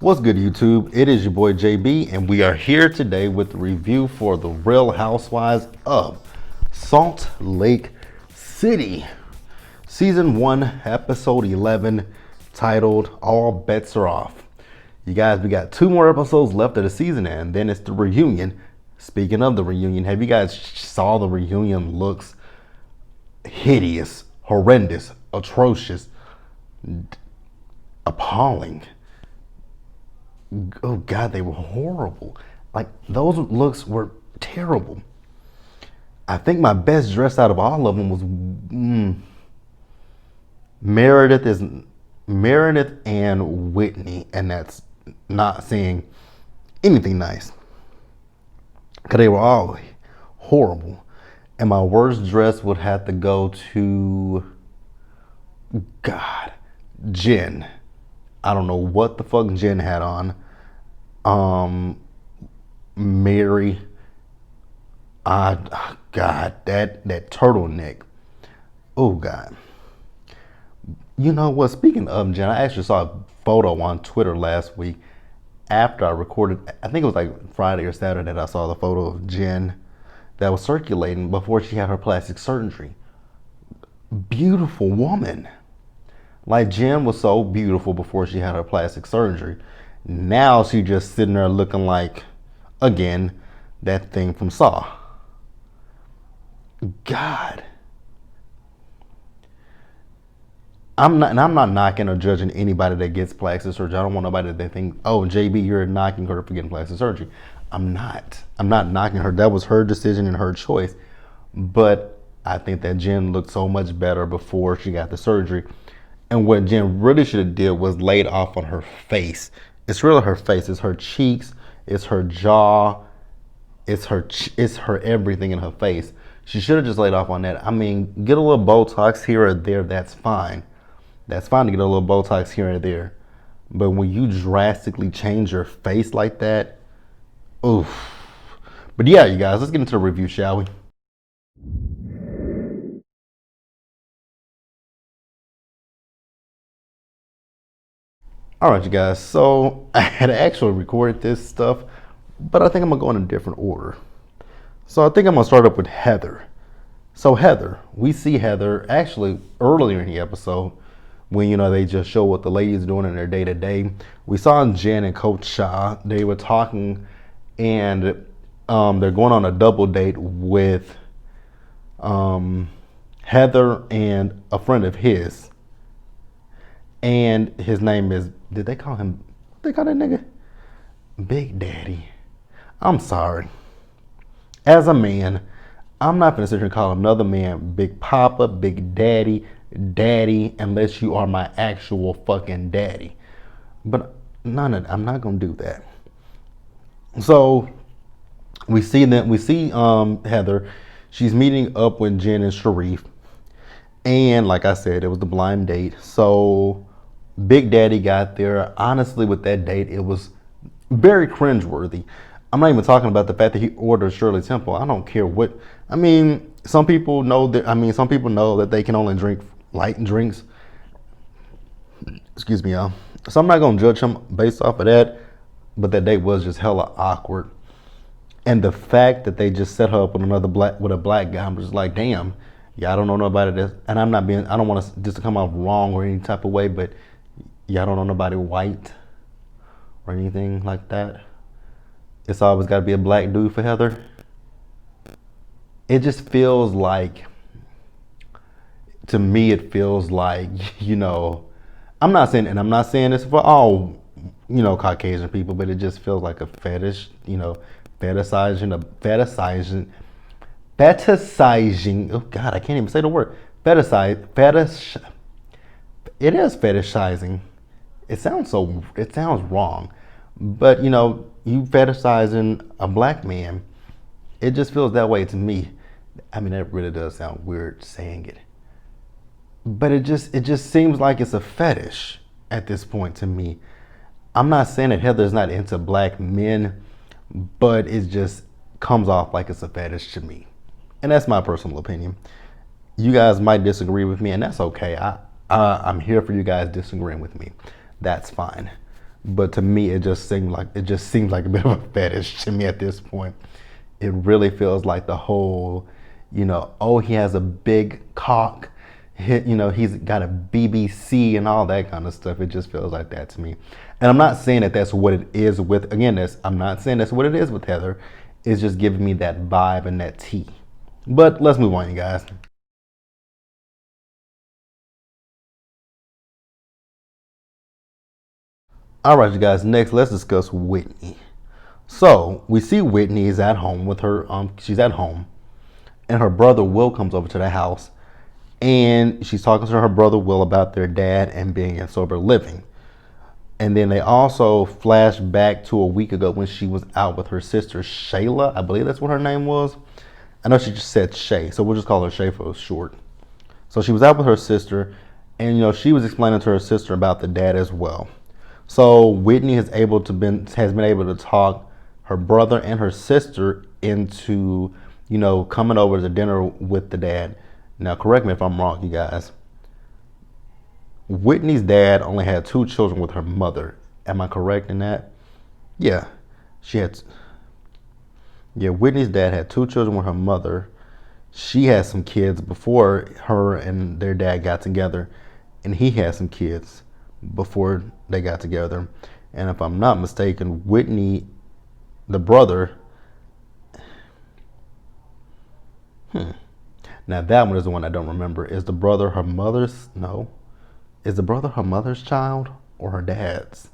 What's good, YouTube? It is your boy JB, and we are here today with the review for the Real Housewives of Salt Lake City. Season 1, Episode 11, titled All Bets Are Off. You guys, we got 2 more episodes left of the season, and then it's the reunion. Speaking of the reunion, have you guys saw the reunion looks? Hideous, horrendous, atrocious, appalling. Oh God, they were horrible. Like, those looks were terrible. I think my best dressed out of all of them was Meredith and Whitney, and that's not saying anything nice, because they were all horrible. And my worst dress would have to go to, God, Jen. I don't know what the fuck Jen had on. Mary. God, that turtleneck. Oh God. You know what? Speaking of Jen, I actually saw a photo on Twitter last week after I recorded. I think it was like Friday or Saturday that I saw the photo of Jen that was circulating before she had her plastic surgery. Beautiful woman. Like, Jen was so beautiful before she had her plastic surgery. Now she just sitting there looking like, again, that thing from Saw. God. I'm not knocking or judging anybody that gets plastic surgery. I don't want nobody that think, oh, JB, you're knocking her for getting plastic surgery. I'm not knocking her. That was her decision and her choice. But I think that Jen looked so much better before she got the surgery. And what Jen really should have did was laid off on her face. It's really her face. It's her cheeks. It's her jaw. It's her everything in her face. She should have just laid off on that. I mean, get a little Botox here or there. That's fine. That's fine to get a little Botox here and there. But when you drastically change your face like that, oof. But yeah, you guys, let's get into the review, shall we? All right, you guys, so I had actually recorded this stuff, but I think I'm gonna go in a different order. So I think I'm gonna start up with Heather. So Heather, we see Heather actually earlier in the episode when, they just show what the ladies doing in their day to day. We saw Jen and Coach Shaw. They were talking, and they're going on a double date with Heather and a friend of his. And his name is, did they call him, they call that nigga Big Daddy? I'm sorry. As a man, I'm not gonna sit here and call another man Big Papa, Big Daddy, Daddy, unless you are my actual fucking daddy. But I'm not gonna do that. So we see Heather. She's meeting up with Jen and Sharif. And like I said, it was the blind date. So Big Daddy got there. Honestly, with that date, it was very cringeworthy. I'm not even talking about the fact that he ordered Shirley Temple. I don't care what. I mean, some people know that they can only drink light drinks. Excuse me, y'all. So I'm not gonna judge him based off of that. But that date was just hella awkward. And the fact that they just set her up with a black guy, I'm just like, damn. Yeah, I don't know nobody that's, and I don't want this to come off wrong or any type of way, but yeah, I don't know nobody white or anything like that. It's always got to be a black dude for Heather. It just feels like, to me, it feels like, I'm not saying this for all, Caucasian people, but it just feels like a fetish, fetishizing. Oh God, I can't even say the word. It is fetishizing. It sounds wrong. But you fetishizing a black man, it just feels that way to me. I mean, that really does sound weird saying it. But it just seems like it's a fetish at this point to me. I'm not saying that Heather's not into black men, but it just comes off like it's a fetish to me. And that's my personal opinion. You guys might disagree with me, and that's okay. I'm here for you guys disagreeing with me. That's fine. But to me, it just seems like a bit of a fetish to me at this point. It really feels like the whole, oh, he has a big cock. He's got a BBC and all that kind of stuff. It just feels like that to me. And I'm not saying that that's what it is with, again, I'm not saying that's what it is with Heather. It's just giving me that vibe and that tea. But let's move on, you guys. All right, you guys, next let's discuss Whitney. So we see Whitney is at home with her, she's at home, and her brother Will comes over to the house, and she's talking to her brother Will about their dad and being in sober living. And then they also flash back to a week ago when she was out with her sister Shayla. I believe that's what her name was. I know she just said Shay, so we'll just call her Shay for short. So she was out with her sister, and she was explaining to her sister about the dad as well. So Whitney has been able to talk her brother and her sister into, coming over to dinner with the dad. Now, correct me if I'm wrong, you guys. Whitney's dad only had 2 children with her mother. Am I correct in that? Yeah, Whitney's dad had 2 children with her mother. She had some kids before her and their dad got together, and he had some kids before they got together. And if I'm not mistaken, Whitney, the brother, now that one is the one I don't remember. Is the brother her mother's? No. Is the brother her mother's child or her dad's?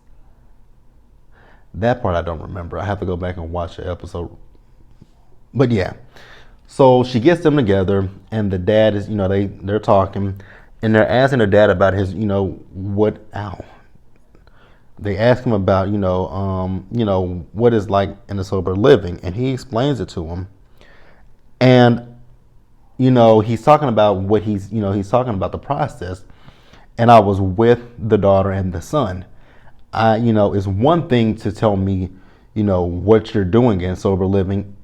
That part I don't remember. I have to go back and watch the episode. But yeah. So she gets them together, and the dad is, they're talking, and they're asking her dad about his, they ask him about, what is like in the sober living, and he explains it to him. And, he's talking about he's talking about the process. And I was with the daughter and the son. It's one thing to tell me, what you're doing in sober living,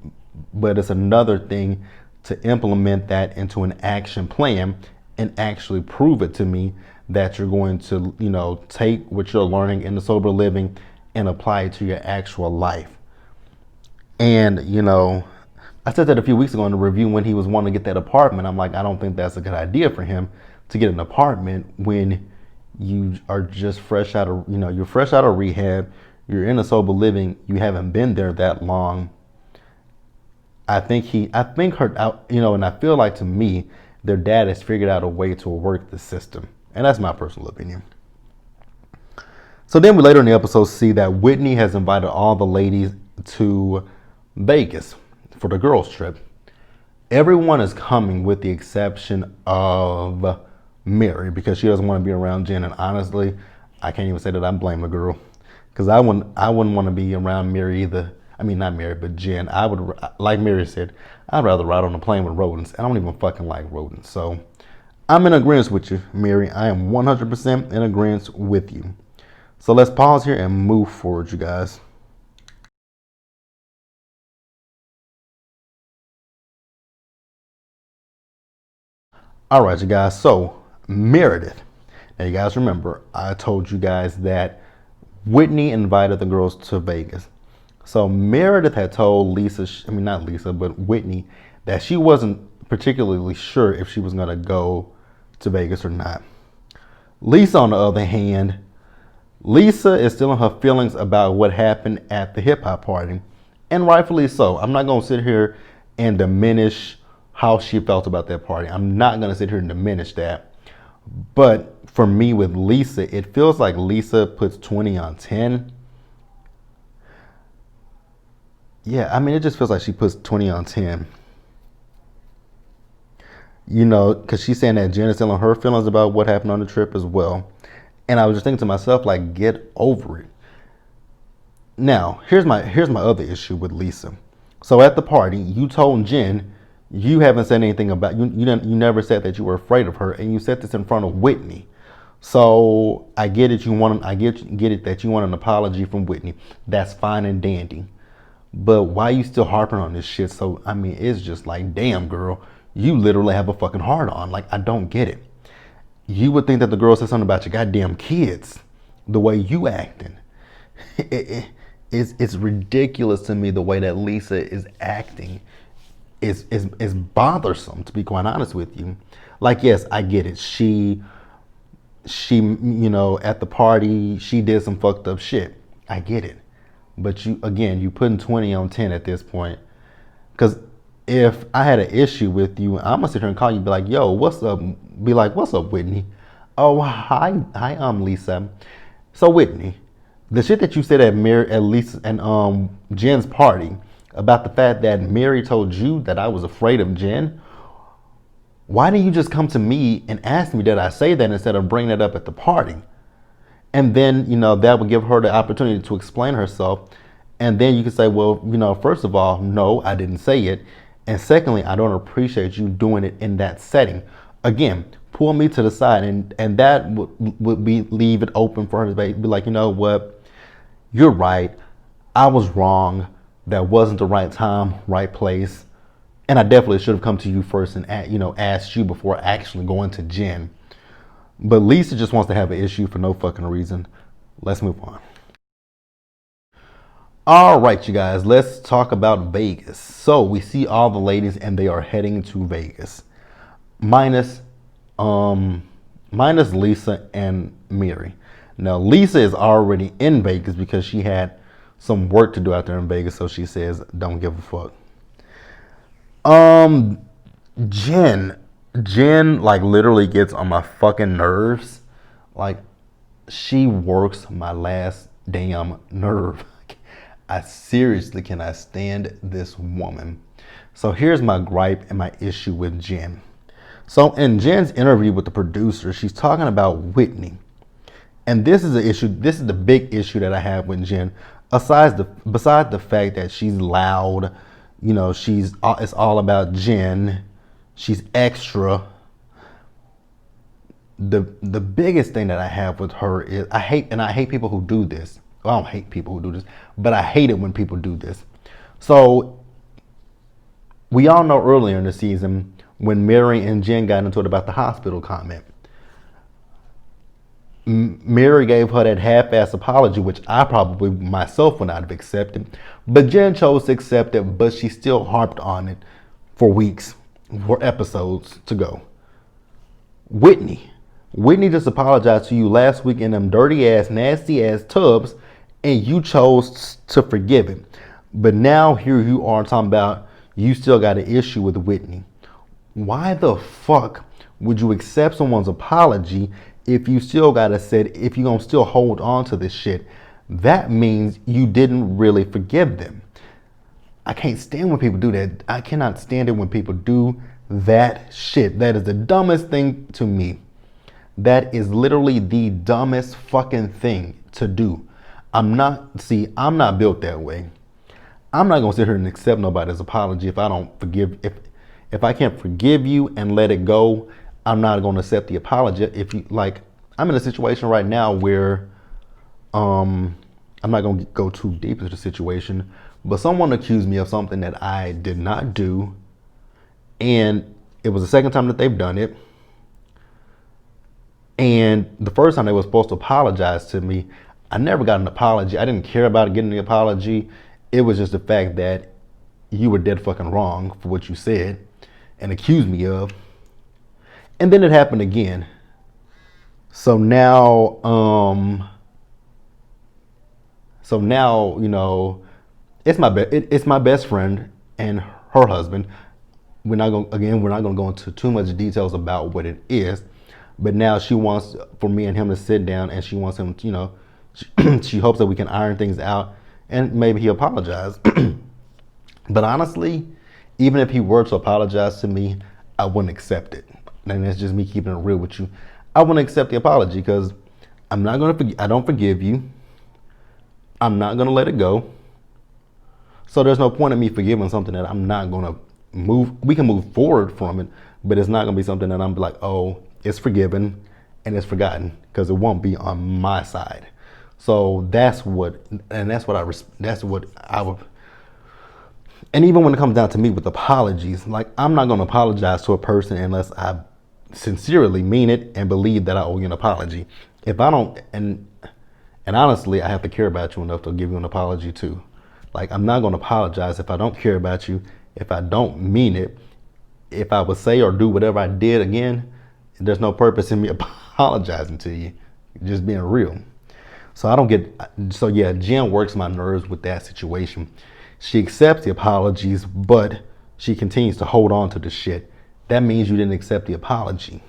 but it's another thing to implement that into an action plan and actually prove it to me that you're going to, take what you're learning in the sober living and apply it to your actual life. And, I said that a few weeks ago in the review when he was wanting to get that apartment. I'm like, I don't think that's a good idea for him to get an apartment when you are just fresh out of, you're fresh out of rehab, you're in a sober living, you haven't been there that long. I think her, and I feel like to me, their dad has figured out a way to work the system. And that's my personal opinion. So then we later in the episode see that Whitney has invited all the ladies to Vegas for the girls trip. Everyone is coming with the exception of Mary, because she doesn't want to be around Jen. And honestly, I can't even say that I blame the girl, because I wouldn't want to be around Mary either. I mean, not Mary, but Jen. I would, like Mary said, I'd rather ride on a plane with rodents. I don't even fucking like rodents. So I'm in agreement with you, Mary. I am 100% in agreement with you. So let's pause here and move forward, you guys. All right, you guys. So Meredith. Now, you guys remember, I told you guys that Whitney invited the girls to Vegas. So Meredith had told not Lisa, but Whitney, that she wasn't particularly sure if she was going to go to Vegas or not. Lisa, on the other hand, Lisa is still in her feelings about what happened at the hip hop party, and rightfully so. I'm not going to sit here and diminish how she felt about that party. I'm not going to sit here and diminish that. But for me with Lisa, it feels like Lisa puts 20 on 10. Yeah, I mean, it just feels like she puts 20 on 10. Because she's saying that Jen is still in her feelings about what happened on the trip as well. And I was just thinking to myself, like, get over it. Now, here's my other issue with Lisa. So at the party, you told Jen you haven't said anything about you never said that you were afraid of her, and you said this in front of Whitney. So I get it. I get it that you want an apology from Whitney. That's fine and dandy. But why are you still harping on this shit? So, I mean, it's just like, damn, girl, you literally have a fucking heart on. Like, I don't get it. You would think that the girl said something about your goddamn kids, the way you acting. It's ridiculous to me the way that Lisa is acting. Is bothersome, to be quite honest with you. Like, yes, I get it. She, at the party, she did some fucked up shit. I get it. But you putting 20 on 10 at this point. Because if I had an issue with you, I'm gonna sit here and call you, be like, yo, what's up? Be like, what's up, Whitney? Oh, hi, Lisa. So, Whitney, the shit that you said at Lisa and Jen's party about the fact that Mary told you that I was afraid of Jen, why didn't you just come to me and ask me did I say that instead of bringing it up at the party? And then, that would give her the opportunity to explain herself. And then you can say, well, first of all, no, I didn't say it. And secondly, I don't appreciate you doing it in that setting. Again, pull me to the side, and that would be leave it open for her to be like, you know what, you're right. I was wrong. That wasn't the right time, right place. And I definitely should have come to you first and asked you before actually going to Jen. But Lisa just wants to have an issue for no fucking reason. Let's move on. All right, you guys, let's talk about Vegas. So we see all the ladies and they are heading to Vegas. Minus Lisa and Mary. Now, Lisa is already in Vegas because she had some work to do out there in Vegas, so she says, don't give a fuck. Jen, like, literally gets on my fucking nerves. Like, she works my last damn nerve. I seriously cannot stand this woman. So here's my gripe and my issue with Jen. So in Jen's interview with the producer, she's talking about Whitney. And this is the issue. This is the big issue that I have with Jen. Besides the fact that she's loud, it's all about Jen. She's extra. The biggest thing that I have with her is I hate people who do this. Well, I don't hate people who do this, but I hate it when people do this. So we all know earlier in the season when Mary and Jen got into it about the hospital comment. Mary gave her that half-ass apology, which I probably myself would not have accepted. But Jen chose to accept it, but she still harped on it for weeks, for episodes to go. Whitney just apologized to you last week in them dirty-ass, nasty-ass tubs, and you chose to forgive it. But now here you are talking about you still got an issue with Whitney. Why the fuck would you accept someone's apology if you still if you're gonna still hold on to this shit? That means you didn't really forgive them. I can't stand when people do that. I cannot stand it when people do that shit. That is the dumbest thing to me. That is literally the dumbest fucking thing to do. I'm not built that way. I'm not gonna sit here and accept nobody's apology if I don't forgive. If I can't forgive you and let it go, I'm not gonna accept the apology. If you like, I'm in a situation right now where, I'm not gonna go too deep into the situation, but someone accused me of something that I did not do, and it was the second time that they've done it. And the first time they were supposed to apologize to me, I never got an apology. I didn't care about getting the apology. It was just the fact that you were dead fucking wrong for what you said and accused me of. And then it happened again. So now, it's my best friend and her husband. We're not gonna go into too much details about what it is. But now she wants for me and him to sit down, and she wants him, she hopes that we can iron things out, and maybe he apologized. But honestly, even if he were to apologize to me, I wouldn't accept it. And that's just me keeping it real with you. I wouldn't accept the apology because I don't forgive you. I'm not gonna let it go. So there's no point in me forgiving something that I'm not gonna move. We can move forward from it, but it's not gonna be something that I'm like, oh, it's forgiven and it's forgotten, because it won't be on my side. So that's what I would. And even when it comes down to me with apologies, like, I'm not going to apologize to a person unless I sincerely mean it and believe that I owe you an apology. If I don't, and And honestly, I have to care about you enough to give you an apology too. Like, I'm not going to apologize if I don't care about you, if I don't mean it. If I would say or do whatever I did again, there's no purpose in me apologizing to you. Just being real. So I don't get, so yeah, Jen works my nerves with that situation. She accepts the apologies, but she continues to hold on to the shit. That means you didn't accept the apology.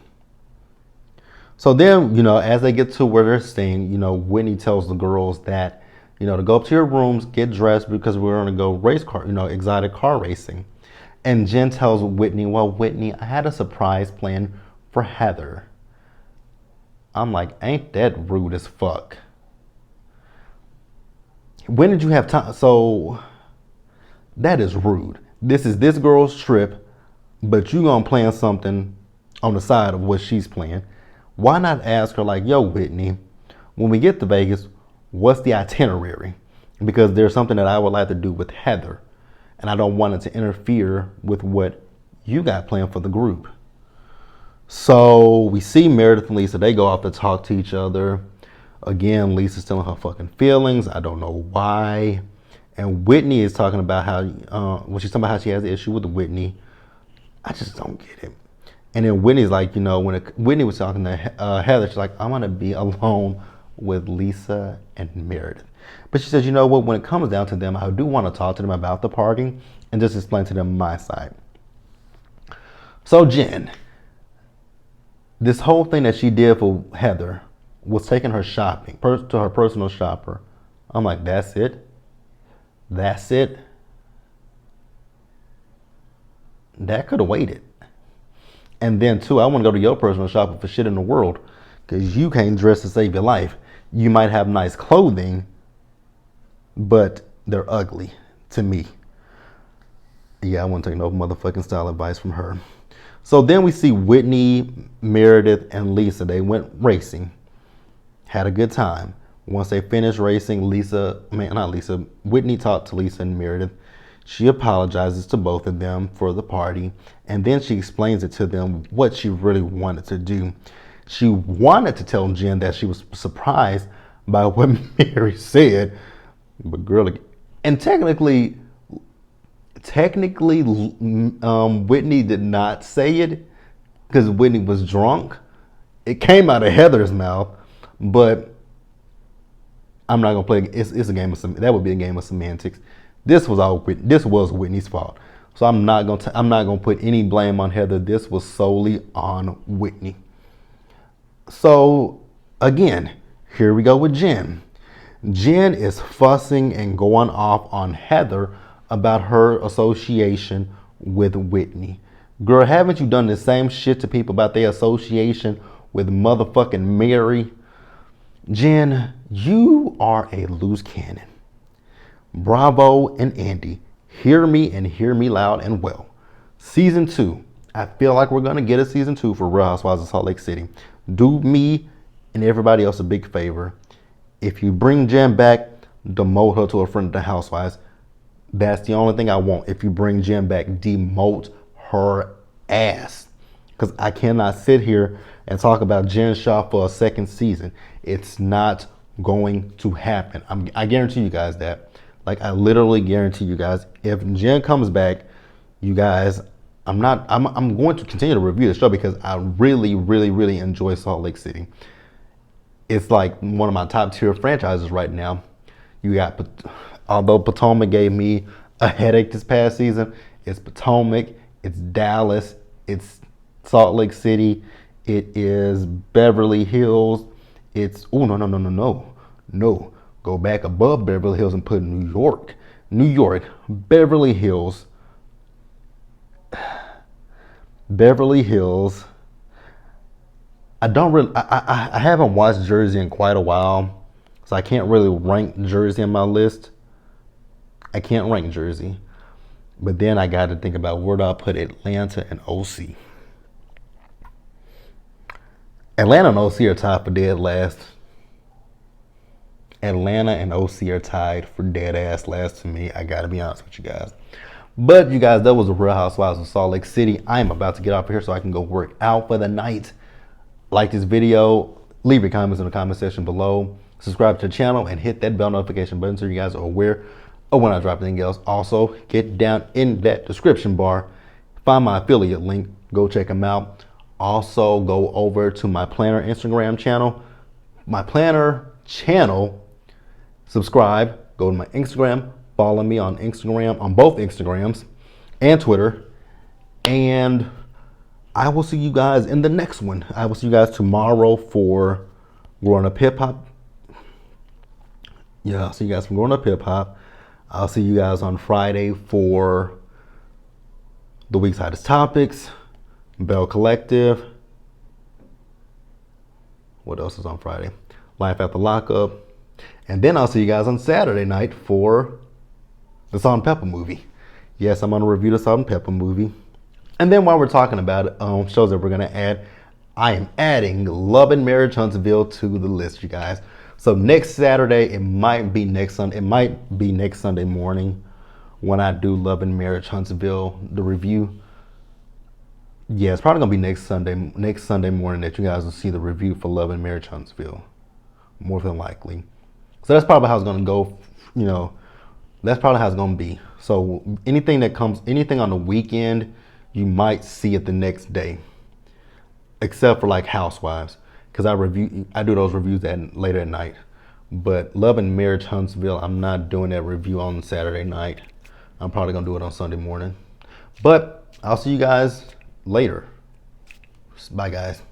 So then, as they get to where they're staying, Whitney tells the girls that, to go up to your rooms, get dressed because we're going to go race car, exotic car racing. And Jen tells Whitney, well, Whitney, I had a surprise plan for Heather. I'm like, ain't that rude as fuck? When did you have time? So that is rude. This is this girl's trip, but you gonna plan something on the side of what she's playing. Why not ask her like, yo, Whitney, when we get to Vegas, what's the itinerary? Because there's something that I would like to do with Heather, and I don't want it to interfere with what you got planned for the group. So we see Meredith and Lisa, they go off to talk to each other. Again, Lisa's telling her fucking feelings. I don't know why. And Whitney is talking about how, she's talking about how she has an issue with Whitney. I just don't get it. And then Whitney's like, when Whitney was talking to Heather, she's like, I'm going to be alone with Lisa and Meredith. But she says, what, when it comes down to them, I do want to talk to them about the party and just explain to them my side. So Jen, this whole thing that she did for Heather was taking her shopping, to her personal shopper. I'm like, that's it? That's it? That could have waited. And then too, I want to go to your personal shopper for shit in the world because you can't dress to save your life. You might have nice clothing, but they're ugly to me. Yeah, I wouldn't take no motherfucking style advice from her. So then we see Whitney, Meredith, and Lisa. They went racing. Had a good time. Once they finished racing, Whitney talked to Lisa and Meredith. She apologizes to both of them for the party, and then she explains it to them what she really wanted to do. She wanted to tell Jen that she was surprised by what Mary said, but girl, and technically, Whitney did not say it because Whitney was drunk. It came out of Heather's mouth, but I'm not gonna play. It's a game of that would be a game of semantics. This was Whitney's fault. So I'm not gonna put any blame on Heather. This was solely on Whitney. So again, here we go with Jen. Jen is fussing and going off on Heather about her association with Whitney. Girl, haven't you done the same shit to people about their association with motherfucking Mary? Jen, you are a loose cannon. Bravo and Andy, hear me and hear me loud and well. Season 2, I feel like we're going to get a season 2 for Real Housewives of Salt Lake City. Do me and everybody else a big favor. If you bring Jen back, demote her to a friend of the Housewives. That's the only thing I want. If you bring Jen back, demote her ass. Because I cannot sit here and talk about Jen Shaw for a second season. It's not going to happen. I guarantee you guys that. Like, I literally guarantee you guys, if Jen comes back, you guys, I'm going to continue to review the show because I really, really, really enjoy Salt Lake City. It's like one of my top tier franchises right now. You got, although Potomac gave me a headache this past season, it's Potomac, it's Dallas, it's Salt Lake City, it is Beverly Hills, it's, no. Go back above Beverly Hills and put New York. Beverly Hills. I haven't watched Jersey in quite a while, so I can't really rank Jersey in my list. I can't rank Jersey. But then I got to think about where do I put Atlanta and OC. Atlanta and OC are tied for dead last. Atlanta and OC are tied for dead ass last to me. I gotta be honest with you guys. But you guys, that was the Real Housewives of Salt Lake City. I'm about to get off of here so I can go work out for the night. Like this video, leave your comments in the comment section below. subscribe to the channel, and hit that bell notification button so you guys are aware of when I drop anything else. Also, get down in that description bar, find my affiliate link, go check them out. Also, go over to my planner Instagram channel. My planner channel, subscribe, go to my Instagram, follow me on Instagram, on both Instagrams and Twitter. And I will see you guys in the next one. I will see you guys tomorrow for Growing Up Hip Hop. Yeah, I'll see you guys from Growing Up Hip Hop. I'll see you guys on Friday for the week's hottest topics, Bell Collective. What else is on Friday? Life After Lockup. And then I'll see you guys on Saturday night for the Salt and Pepper movie. Yes, I'm going to review the Salt and Pepper movie. And then while we're talking about it, shows that we're going to add, I am adding Love and Marriage Huntsville to the list, you guys. So next Saturday, it might be next Sunday morning when I do Love and Marriage Huntsville, the review. Yeah, it's probably gonna be next Sunday morning that you guys will see the review for Love and Marriage Huntsville, more than likely. So that's probably how it's gonna go. You know, that's probably how it's gonna be. So anything on the weekend, you might see it the next day, except for like Housewives, because I do those reviews later at night. But Love and Marriage Huntsville, I'm not doing that review on Saturday night. I'm probably gonna do it on Sunday morning. But I'll see you guys later. Bye, guys.